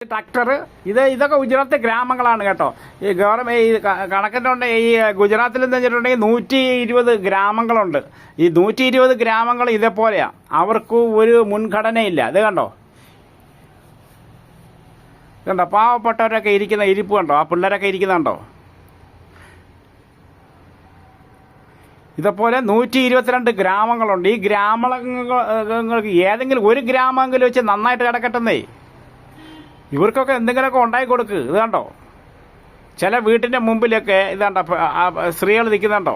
Tractor ഇതൊക്കെ ഗുജറാത്ത് ഗ്രാമങ്ങളാണ് കേട്ടോ. ഈ ഗവൺമെന്റ് ഈ കണക്കിട്ടുണ്ട്. ഈ ഗുജറാത്തിൽ എന്ന് വെച്ചിട്ടുണ്ടെങ്കിൽ 120 ഗ്രാമങ്ങളുണ്ട്. ഈ 120 ഗ്രാമങ്ങൾ ഇതേപോലെയാ. അവർക്ക് ഒരു മുൻഗണനയില്ല. ഇത് കണ്ടോ, കണ്ടോ പാവപ്പെട്ടവരൊക്കെ ഇരിക്കുന്ന ഇരിപ്പ് കണ്ടോ, ആ പിള്ളേരൊക്കെ ഇരിക്കുന്നുണ്ടോ. ഇതേപോലെ 122 ഗ്രാമങ്ങളുണ്ട്. ഈ ഗ്രാമങ്ങൾക്ക് ഏതെങ്കിലും ഒരു ഗ്രാമമെങ്കിലും വെച്ച് നന്നായിട്ട് കിടക്കട്ടെന്നേ. ഇവർക്കൊക്കെ എന്തെങ്കിലുമൊക്കെ ഉണ്ടാക്കി കൊടുക്ക്. ഇത് കണ്ടോ, ചില വീട്ടിൻ്റെ മുമ്പിലൊക്കെ ഇതാണ്ടോ സ്ത്രീകൾ നിൽക്കുന്നുണ്ടോ.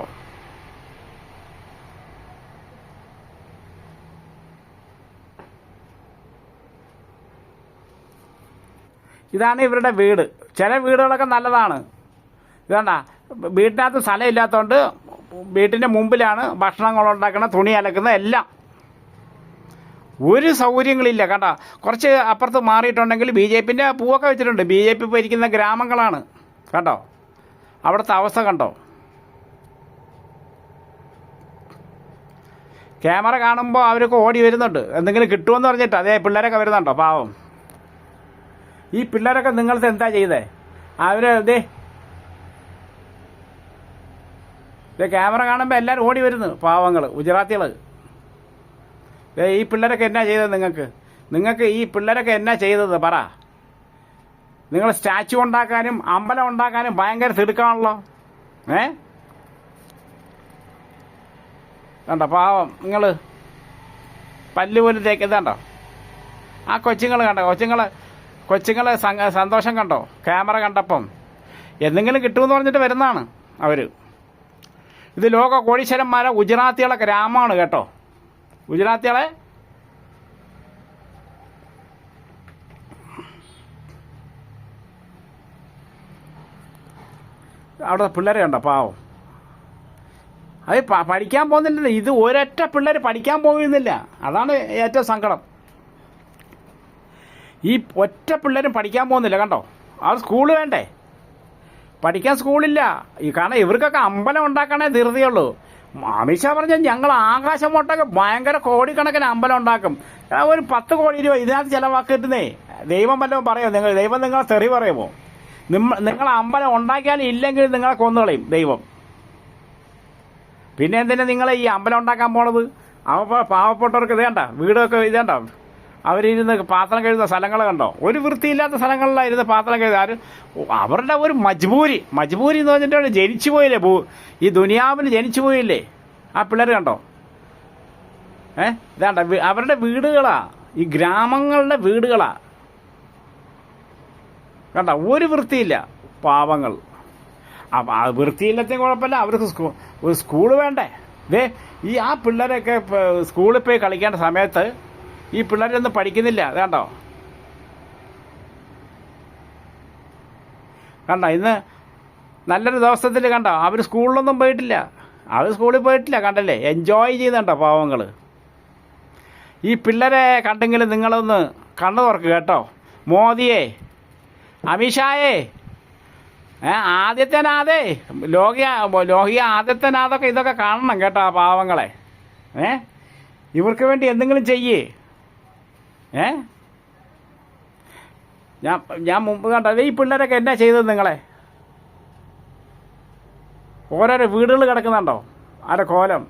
ഇതാണ് ഇവരുടെ വീട്. ചില വീടുകളൊക്കെ നല്ലതാണ്. ഇതാണ്ട വീട്ടിനകത്ത് സ്ഥലമില്ലാത്തതുകൊണ്ട് വീട്ടിൻ്റെ മുമ്പിലാണ് ഭക്ഷണങ്ങൾ ഉണ്ടാക്കുന്ന, തുണി അലക്കുന്ന എല്ലാം. ഒരു സൗകര്യങ്ങളില്ല. കണ്ട, കുറച്ച് അപ്പുറത്ത് മാറിയിട്ടുണ്ടെങ്കിൽ BJPൻ്റെ പൂവൊക്കെ വെച്ചിട്ടുണ്ട്. BJP ഭരിക്കുന്ന ഗ്രാമങ്ങളാണ്. കണ്ടോ അവിടുത്തെ അവസ്ഥ കണ്ടോ. ക്യാമറ കാണുമ്പോൾ അവരൊക്കെ ഓടി വരുന്നുണ്ട്, എന്തെങ്കിലും കിട്ടുമെന്ന് പറഞ്ഞിട്ട്. അതേ പിള്ളേരൊക്കെ വരുന്നുണ്ടോ പാവം. ഈ പിള്ളേരൊക്കെ നിങ്ങളത് എന്താ ചെയ്തേ? ഇതേ ക്യാമറ കാണുമ്പോൾ എല്ലാവരും ഓടി വരുന്നു പാവങ്ങൾ, ഗുജറാത്തികൾ. ഈ പിള്ളേരൊക്കെ എന്നാ ചെയ്തത്? നിങ്ങൾക്ക് ഈ പിള്ളേരൊക്കെ എന്നാ ചെയ്തത് പറ. നിങ്ങൾ സ്റ്റാച്ചു ഉണ്ടാക്കാനും അമ്പലം ഉണ്ടാക്കാനും ഭയങ്കര തിടുക്കമാണല്ലോ. കണ്ടോ പാവം നിങ്ങൾ പല്ല് പോലും തേക്കുന്നുണ്ടോ. ആ കൊച്ചുങ്ങൾ കണ്ടോ, കൊച്ചുങ്ങളെ സന്തോഷം കണ്ടോ ക്യാമറ കണ്ടപ്പം. എന്തെങ്കിലും കിട്ടുമെന്ന് പറഞ്ഞിട്ട് വരുന്നതാണ് അവർ. ഇത് ലോക കോടീശ്വരന്മാരെ ഗുജറാത്തികളെ ഗ്രാമമാണ് കേട്ടോ. ഗുജറാത്തികളെ അവിടെ പിള്ളേരെ കണ്ടോ പാവം. അത് പഠിക്കാൻ പോകുന്നില്ല. ഇത് ഒരൊറ്റ പിള്ളേർ പഠിക്കാൻ പോകുന്നില്ല. അതാണ് ഏറ്റവും സങ്കടം. ഈ ഒറ്റ പിള്ളേരും പഠിക്കാൻ പോകുന്നില്ല കണ്ടോ. അവർ സ്കൂൾ വേണ്ടേ, പഠിക്കാൻ സ്കൂളില്ല. കാരണം ഇവർക്കൊക്കെ അമ്പലം ഉണ്ടാക്കണേ ധൃതിയുള്ളൂ. അമിത്ഷാ പറഞ്ഞാൽ ഞങ്ങൾ ആകാശം മുട്ടൊക്കെ ഭയങ്കര കോടിക്കണക്കിന് അമ്പലം ഉണ്ടാക്കും. ഒരു 10 കോടി രൂപ ഇതിനകത്ത് ചിലവാക്കിയിരുന്നേ. ദൈവം വല്ലതും പറയോ? ദൈവം നിങ്ങളെ തെറി പറയുമോ? നിങ്ങൾ അമ്പലം ഉണ്ടാക്കിയാലും ഇല്ലെങ്കിൽ നിങ്ങളെ കൊന്നുകളയും ദൈവം. പിന്നെ എന്തിനാ നിങ്ങൾ ഈ അമ്പലം ഉണ്ടാക്കാൻ പോണത്? പാവപ്പെട്ടവർക്ക് ഇത് കണ്ട വീടൊക്കെ ഇത് കണ്ടോ, അവരിരുന്ന് പാത്രം കഴുകുന്ന സ്ഥലങ്ങൾ കണ്ടോ. ഒരു വൃത്തിയില്ലാത്ത സ്ഥലങ്ങളിലായിരുന്നു പാത്രം കഴുകാറ്. അവരുടെ ഒരു മജ്ബൂരി എന്ന് പറഞ്ഞിട്ട് ജനിച്ചു പോയില്ലേ, ഈ ദുനിയാവിൽ ജനിച്ചു പോയില്ലേ ആ പിള്ളേർ കണ്ടോ. ഇതാണ്ട അവരുടെ വീടുകളാ, ഈ ഗ്രാമങ്ങളുടെ വീടുകളാ കണ്ടോ. ഒരു വൃത്തിയില്ല പാവങ്ങൾ. വൃത്തിയില്ലത്തെ കുഴപ്പമില്ല, അവർക്ക് ഒരു സ്കൂള് വേണ്ടേ. ഈ ആ പിള്ളേരൊക്കെ സ്കൂളിൽ പോയി കളിക്കേണ്ട സമയത്ത് ഈ പിള്ളേരൊന്നും പഠിക്കുന്നില്ല. കണ്ടോ ഇന്ന് നല്ലൊരു ദിവസത്തിൽ കണ്ടോ അവർ സ്കൂളിലൊന്നും പോയിട്ടില്ല. അവർ സ്കൂളിൽ പോയിട്ടില്ല. കണ്ടല്ലേ, എൻജോയ് ചെയ്യുന്നുണ്ടോ പാവങ്ങൾ. ഈ പിള്ളേരെ കണ്ടെങ്കിൽ നിങ്ങളൊന്ന് കണ്ണു തുറക്കുക കേട്ടോ. മോദിയെ, അമിത്ഷായെ, ആദിത്യനാഥേ, ലോഹിയ ആദിത്യനാഥൊക്കെ ഇതൊക്കെ കാണണം കേട്ടോ ആ പാവങ്ങളെ. ഇവർക്ക് വേണ്ടി എന്തെങ്കിലും ചെയ്യേ. ഞാൻ മുമ്പ് കണ്ടത് ഈ പിള്ളേരൊക്കെ എന്നാ ചെയ്തത് നിങ്ങളെ. ഓരോരോ വീടുകൾ കിടക്കുന്നുണ്ടോ ആരെ കോലം.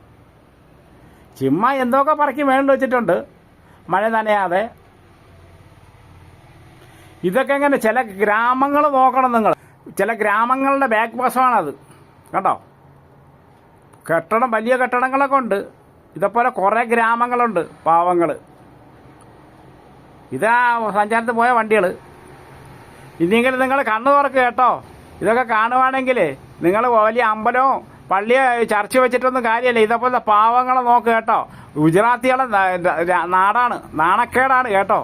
ചുമ്മാ എന്തൊക്കെ പറക്കി മേളിൽ വെച്ചിട്ടുണ്ട് മഴ നനയാതെ. ഇതൊക്കെ എങ്ങനെ ചില ഗ്രാമങ്ങൾ നോക്കണം നിങ്ങൾ. ചില ഗ്രാമങ്ങളുടെ ബാക്ക് വശമാണത് കണ്ടോ. വലിയ കെട്ടിടങ്ങളൊക്കെ ഉണ്ട്. ഇതേപോലെ കുറേ ഗ്രാമങ്ങളുണ്ട് പാവങ്ങൾ. ഇതാ സഞ്ചാരത്തിൽ പോയ വണ്ടികൾ. ഇനിയെങ്കിലും നിങ്ങൾ കണ്ണു തുറക്കുക കേട്ടോ. ഇതൊക്കെ കാണുവാണെങ്കിൽ നിങ്ങൾ വലിയ അമ്പലവും പള്ളിയോ ചർച്ച വെച്ചിട്ടൊന്നും കാര്യമല്ല. ഇതേപോലെ പാവങ്ങളെ നോക്കുക കേട്ടോ. ഗുജറാത്തികളെ നാടാണ്, നാണക്കേടാണ് കേട്ടോ.